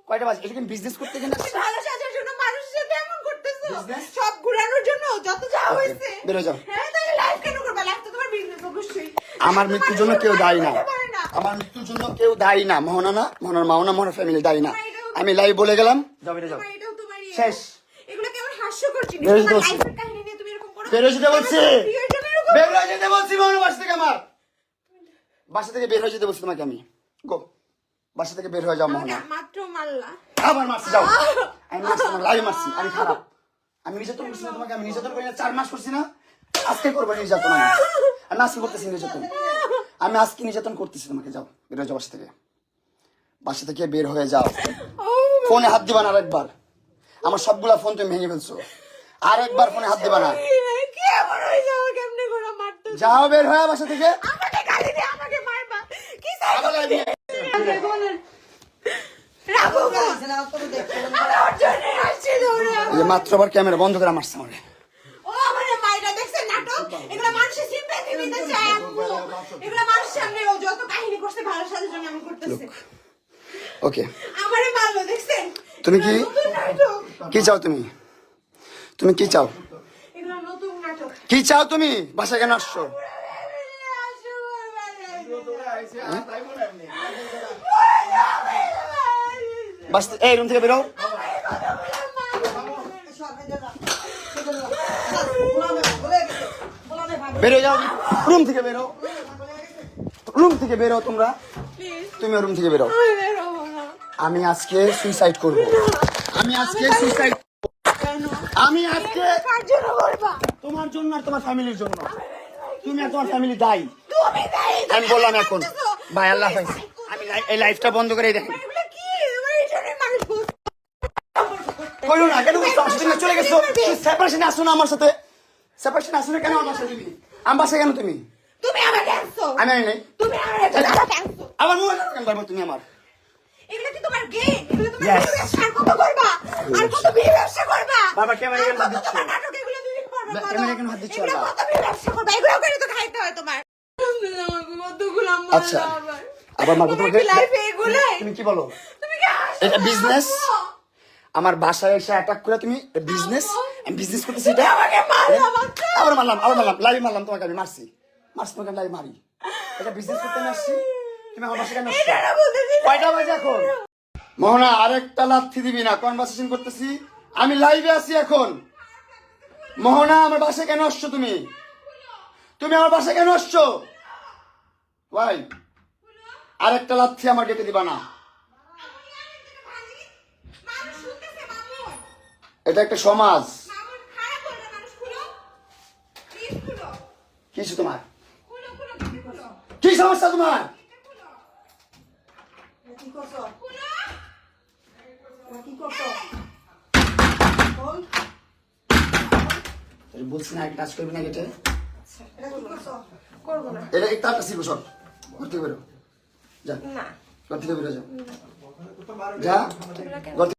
কয়টা বাজে? এটা কি বিজনেস করতে কিনা? ভালো সাজার জন্য মানুষের সাথে এমন করতেছো, সব ঘুরানোর জন্য যত যা হইছে। বেরো যাও। হ্যাঁ তাহলে লাইভ কেন করবা? লাইভ তো তোমার বিজনেস অবশ্যই। আমার মৃত্যুর জন্য কেউ দায়ী না, আমার মৃত্যুর জন্য কেউ দায়ী না। মোহনা না, মোহনার মাও না, মোহনার ফ্যামিলি দায়ী না। আমি লাইভ বলে গেলাম, যাও বেরো যাও, এটাও তোমার শেষ। এগুলো কেমন হাস্যকর জিনিস? বেরো তোমার যেতে লাইফের কাহিনী নিয়ে তুমি এরকম করো? বেরো যেতে বলছি, প্রিয়জনের এরকম বেরো যেতে বলছি। মোহনা বাসা থেকে, আমার বাসা থেকে বের হয়ে যেতে বলছি তোমাকে আমি। গো, বাসা থেকে বের হয়ে যাও মোহনা। মাত্র মারলা, আবার মারছি, যাও। আমি মারছি না, লাইভ মারছি। আমি খারাপ, আমি নির্যাতন করছি না তোমাকে, আমি নির্যাতন করি না। 4 মাস করছি না, আজকে করবো নির্যাতন। আমি আজকে করতেছি নির্যাতন, আমি আজকে নির্যাতন করতেছি তোমাকে। যাও, বের হয়ে যাও বাসা থেকে, বাসা থেকে বের হয়ে যাও। ফোনে হাত দিবা না আরেকবার, আমার সবগুলা ফোন তুমি ভেঙে ফেলছো। আরেকবার ফোনে হাত দিবা না। কেমন হয়ে যাও? কেমনে ঘোড়া মারতে? যাও বের হয়ে বাসা থেকে। আমাকে গালি দিয়ে আমাকে মারবা? কি আবার live নিয়ে- রাখো গো। আমার জন্য আসছিল ওরা। এই যে মাত্র আবার ক্যামেরা বন্ধ করে মারছে আমারে। ও আমারে মাইরা দেখছেন নাটক? এগুলা মানুষের সিম্প্যাথি নিতে চায় আম্মু। এগুলা মানুষের সামনে ও যত কাহিনী করছে ভালো সাজার জন্য এমন করতেছে। ওকে, আমারে মারলো দেখছেন? তুমি কি নতুন নাটক। কি চাও? তুমি তুমি কি চাও? এগুলা নতুন নাটক। কি চাও তুমি? বাসায় কেন আসছো? বাস এই রুম থেকে বেরো, বেরো যাও, রুম থেকে বেরো, রুম থেকে বেরো। তোমরা তুমি রুম থেকে বেরো। আমি আজকে সুইসাইড করব, আমি আজকে সুইসাইড, আমি আজকে কার জন্য করবা? তোমার জন্য আর তোমার ফ্যামিলির জন্য। তুমি আর তোমার ফ্যামিলি দায়ী। তুমি দায়ী। আমি বললাম এখন ভাই আল্লাহ হাফেজ। আমি এই লাইফটা বন্ধ করে দেখেন। এগুলা কি? তোমার এই জন্যই মানুষ বুঝতে কইলো না কেন বুঝছো? আমার সাথে চলে গেছো, সেপারেশনে আসো না আমার সাথে। সেপারেশনে আসো না কেন আমার সাথে? তুমি আমার বাসায় কেন? তুমি তুমি আমাকে আনছো। আমি আনি নাই। তুমি আমাকে আনছো। আমার মোবাইল কেন পারবো তুমি আমার? এগুলা কি তোমার গেম? এগুলা তোমার Yes. ব্যবসা আর কত করবা? আর কত বিয়ে ব্যবসা করবা? বাবা, ক্যামেরা কেন হাত আর কত দিচ্ছ? তোমার নাটক এগুলা তুমি করবা? বলো। ক্যামেরা কেন হাত দিচ্ছ? এগুলা বাবা, কত বিয়ে ব্যবসা করবা? এগুলা করে তো খাইতে হয় তোমার। কতগুলো মারলা আচ্ছা আবার। আবার মারবো তোমার তোমাকে? কি লাইফে এগুলাই? তুমি কি বলো? তুমি কি হাসছো? এটা business? আমার বাসায় এসে অ্যাটাক করে তুমি বিজনেস, আমি বিজনেস করতেছি এটা। আমাকে মারলা মাত্র। আবার মারলাম, আবার মারলাম, লাইভ মারলাম তোমাকে। আমি মারছি তোমাকে, লাইভ মারি। এটা বিজনেস করতে আমি আসছি। তুমি আমার বাসায় কেন আসছো? এটা না বলতে দিলে। কয়টা বাজে এখন? মোহনা আরেকটা লাথি দিবি না, কনভারসেশন করতেছি, আমি লাইভে আছি এখন। মোহনা আমার বাসায় কেন আসছো তুমি? তুমি আমার বাসায় কেন আসছো? ভাই আরেকটা লাথি আমার গেটে দিবা না। মানুষ শুনতেছে মামু। এটা একটা সমাজ। মামু খারাপ বলবে মানুষ খুলো। প্লিজ খুলো। কিছু তোমার খুলো খুলো তুমি খুলো। কি সমস্যা তোমার? খুলো। কি করছো? খুলো। কি করছো? বল। বলছি না টাচ করবি না গেটে। এটা কি করছো? করবো না। এটা একটা ছিল সব। ঘর থেকে বেরো, যা না। ঘর থেকে বেরো, যা যা ঘর থেকে